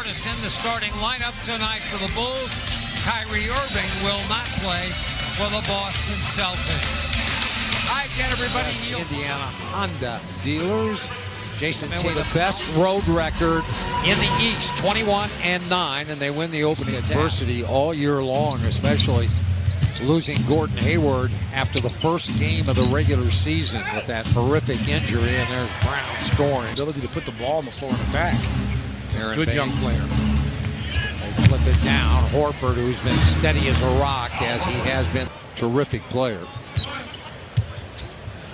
Portis in the starting lineup tonight for the Bulls. Kyrie Irving will not play for the Boston Celtics. Hi again, everybody. Indiana Honda dealers. Jason Tatum, the best road record in the East, 21-9, and they win the opening adversity all year long, especially losing Gordon Hayward after the first game of the regular season with that horrific injury. And there's Brown scoring. Ability to put the ball on the floor and attack. Aaron Good Baines. young player. They flip it down. Horford, who's been steady as a rock, as he has been, terrific player.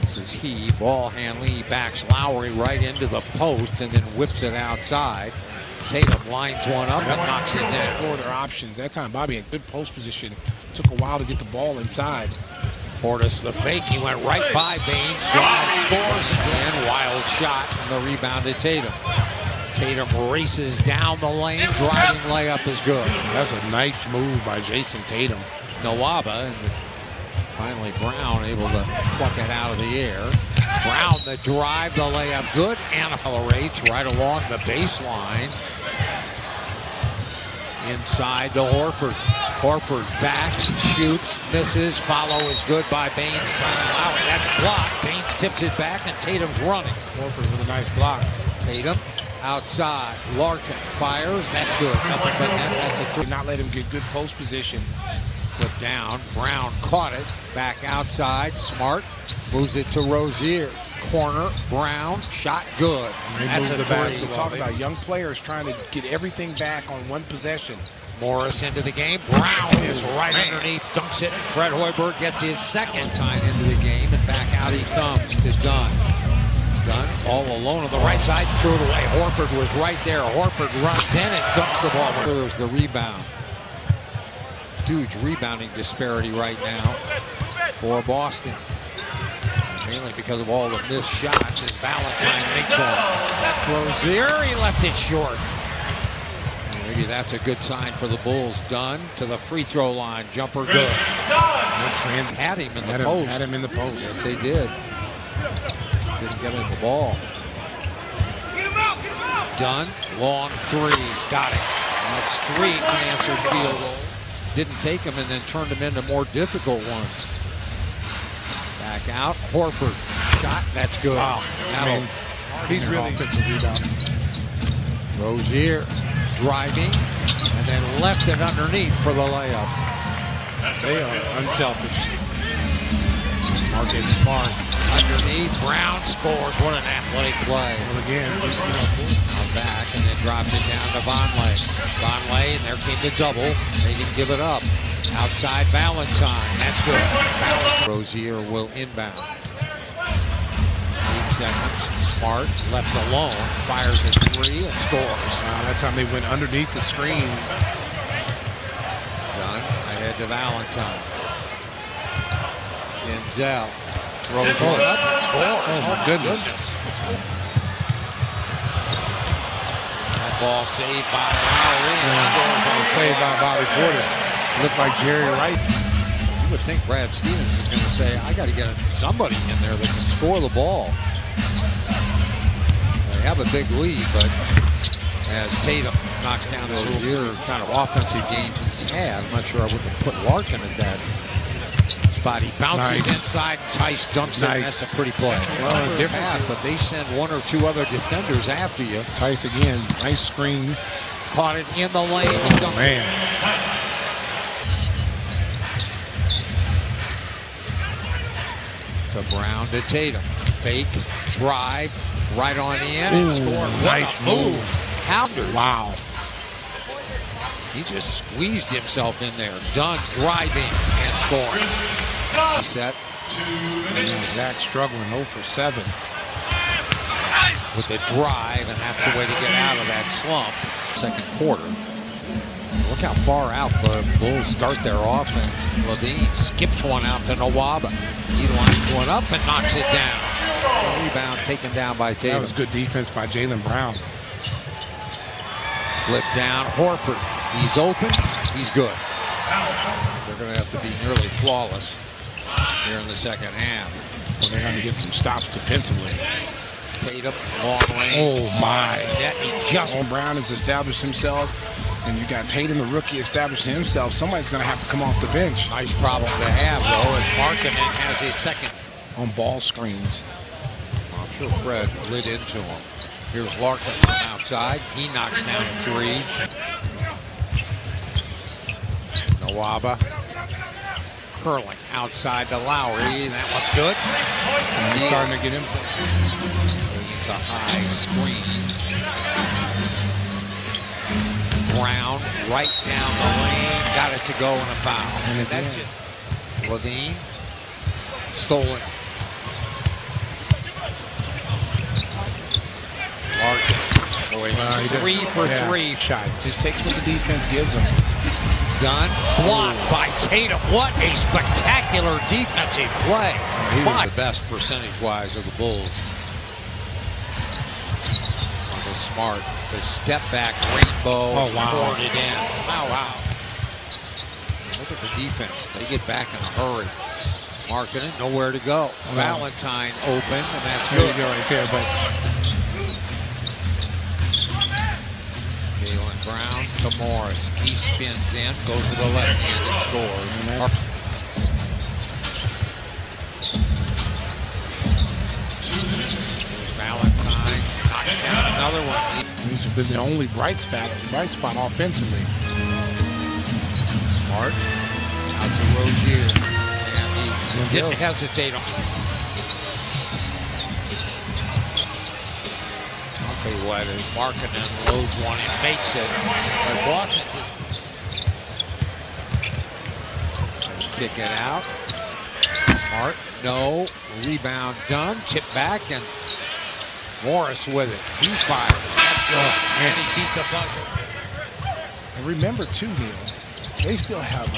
This is he, ball handling. He backs Lowry right into the post and then whips it outside. Tatum lines one up and knocks it down. Explore their options. That time, Bobby had good post position. Took a while to get the ball inside. Portis, the fake. He went right by Baines. Drive, scores again. Wild shot, and the rebound to Tatum. Tatum races down the lane. Driving layup is good. That's a nice move by Jason Tatum. Nwaba, and finally Brown able to pluck it out of the air. Brown, the drive, the layup, good, and accelerates right along the baseline. Inside to Horford. Horford backs, shoots, misses. Follow is good by Baines. Lowry, that's blocked. Baines tips it back, and Tatum's running. Horford with a nice block. Tatum outside. Larkin fires. That's good. Nothing but net. That's a three. Did not let him get good post position. Flip down. Brown caught it. Back outside. Smart moves it to Rozier. Corner. Brown. Shot good. That's a three. We talk about young players trying to get everything back on one possession. Morris into the game. Brown is right underneath. Dunks it. Fred Hoiberg gets his second time into the game. And back out he comes to Dunn. Dunn all alone on the right side. Threw it away. Horford was right there. Horford runs in and dunks the ball. There's the rebound. Huge rebounding disparity right now for Boston. Mainly because of all the missed shots as Valentine makes one. That's Rozier. He left it short. Maybe that's a good sign for the Bulls. Dunn to the free throw line. Jumper good. Had him in the post. Had him in the post. Yes, they did. Didn't get him the ball. Dunn, long three. Got it. That's three unanswered field goals. Didn't take him and then turned him into more difficult ones. Back out. Horford. Shot. That's good. Wow. He's really offensive rebound. Rozier driving and then left it underneath for the layup. They are unselfish. Marcus Smart underneath. Brown scores. What an athletic play. Well, again, now back and then drops it down to Vonleh. Vonleh, and there came the double. They didn't give it up. Outside Valentine. That's good. Valentine. Rozier will inbound. 8 seconds. Smart left alone. Fires a three and scores. That time they went underneath the screen. Dunn ahead to Valentine. Denzel throws one up and scores. Oh my goodness. That ball saved by Lowry and scores. Saved by Bobby Portis. Looked like Jerry Wright. You would think Brad Stevens is going to say, I got to get somebody in there that can score the ball. They have a big lead, but as Tatum knocks down the Rozier kind of offensive game he's had, I'm not sure I would have put Larkin at that spot. He bounces inside, Tice dunks it, and that's a pretty play. Well, difference, but they send one or two other defenders after you. Tice again, nice screen. Caught it in the lane. He dunked it. To Brown to Tatum. Fake, drive, right on in, and score. Nice move. Pounders. Wow. He just squeezed himself in there. Dunn driving and scoring. He set. Zach struggling 0 for 7. With the drive, and that's the way to get out of that slump. Second quarter. Look how far out the Bulls start their offense. Levine skips one out to Nwaba. He lines one up and knocks it down. Rebound taken down by Tatum. That was good defense by Jaylen Brown. Flip down, Horford. He's open, he's good. They're going to have to be nearly flawless here in the second half. Well, they're going to get some stops defensively. Tatum, long range. Oh, my. Net, he just Brown has established himself, and you got Tatum, the rookie, establishing himself. Somebody's going to have to come off the bench. nice problem to have, though, as Markkanen has his second. On ball screens. I'm sure Fred lit into him. Here's Larkin from outside. He knocks down a three. Nawaba curling outside to Lowry. That one's good. And he's starting to get himself. It's a high screen. Brown right down the lane. Got it to go in a foul. And that's just Levine. Stolen. Larkin. Boy, he's 3 for 3. Shot. Just takes what the defense gives him. Done. Blocked by Tatum. What a spectacular defensive play. He was the best percentage-wise of the Bulls. Michael Smart, the step-back rainbow. Oh, wow. Poured it in. Wow. Look at the defense. They get back in a hurry. Markkanen, nowhere to go. Valentine open, and that's good. There you go right there, but Jaylen Brown to Morris. He spins in, goes to the left hand and scores. There's Valentine. Knocks down another one. he's been the only bright spot offensively. Smart. Out to Rozier. And he didn't hesitate on. I'll tell you what, as Markkanen loads one and makes it. But Boston just kick it out. Smart, no. Rebound done. Tip back, and Morris with it. He fired. That's good. And he beat the buzzer. And remember, too, Neil, they still have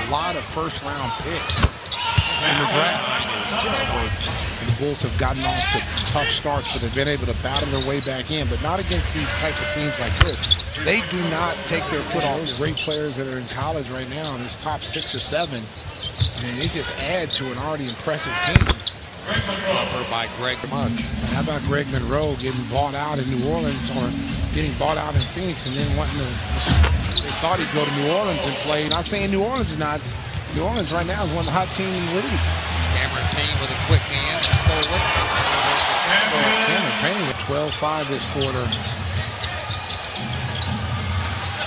a lot of first-round picks in the draft. It's just great. And the Bulls have gotten off to tough starts, but they've been able to battle their way back in, but not against these type of teams like this. They do not take their foot off the great players that are in college right now in this top 6 or 7, and they just add to an already impressive team. Jumper by Greg Much. And how about Greg Monroe getting bought out in New Orleans, or getting bought out in Phoenix, and then wanting to they thought he'd go to New Orleans and play. Not saying New Orleans is not. New Orleans right now is one of the hot teams in the league. Cameron Payne with a quick hand. Stole it. Cameron Payne with 12-5 this quarter.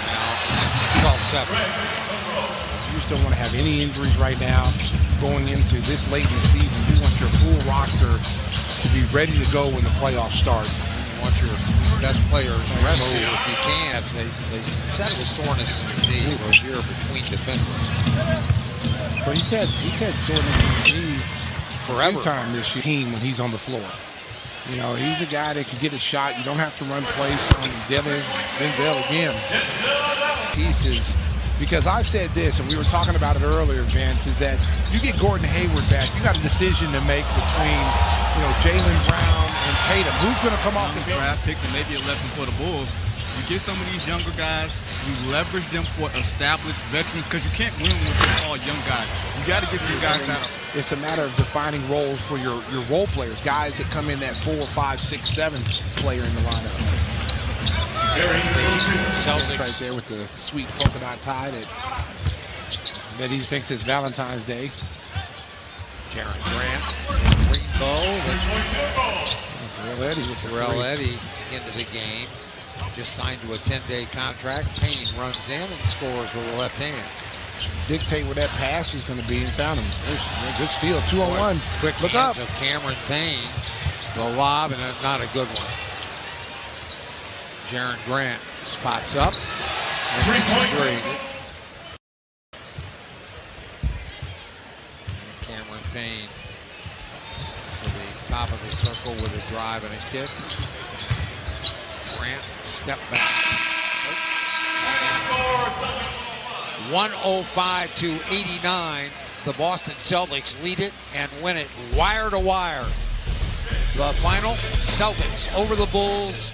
Now it's 12-7. You just don't want to have any injuries right now going into this late in the season. You want your full roster to be ready to go when the playoffs start. You want your best players rested if you can. They said it was soreness in his knee. Rozier between defenders. But he's had soreness in his knees Forever. every time this team when he's on the floor. You know, he's a guy that can get a shot. You don't have to run plays from him. Denzel again. Pieces. Because I've said this, and we were talking about it earlier, Vince, is that you get Gordon Hayward back, you got a decision to make between, Jaylen Brown and Tatum. Who's going to come off the bench? Draft picks, and maybe a lesson for the Bulls. You get some of these younger guys, you leverage them for established veterans, because you can't win with just all young guys. You got to get some guys that are. It's a matter of defining roles for your role players, guys that come in that 4, 5, 6, 7 player in the lineup. Celtics right there with the sweet polka dot tie that he thinks is Valentine's Day. Jaren Grant, Rainbow, Terrell Eddy into the game. Just signed to a 10-day contract. Payne runs in and scores with the left hand. Dictate where that pass is going to be and found him. There's a good steal, 2-on-1. Quick Look up. of Cameron Payne. The lob, and not a good one. Jaren Grant spots up. Three. Cameron Payne to the top of the circle with a drive and a kick. Grant step back. 105-89. The Boston Celtics lead it and win it wire to wire. The final, Celtics over the Bulls.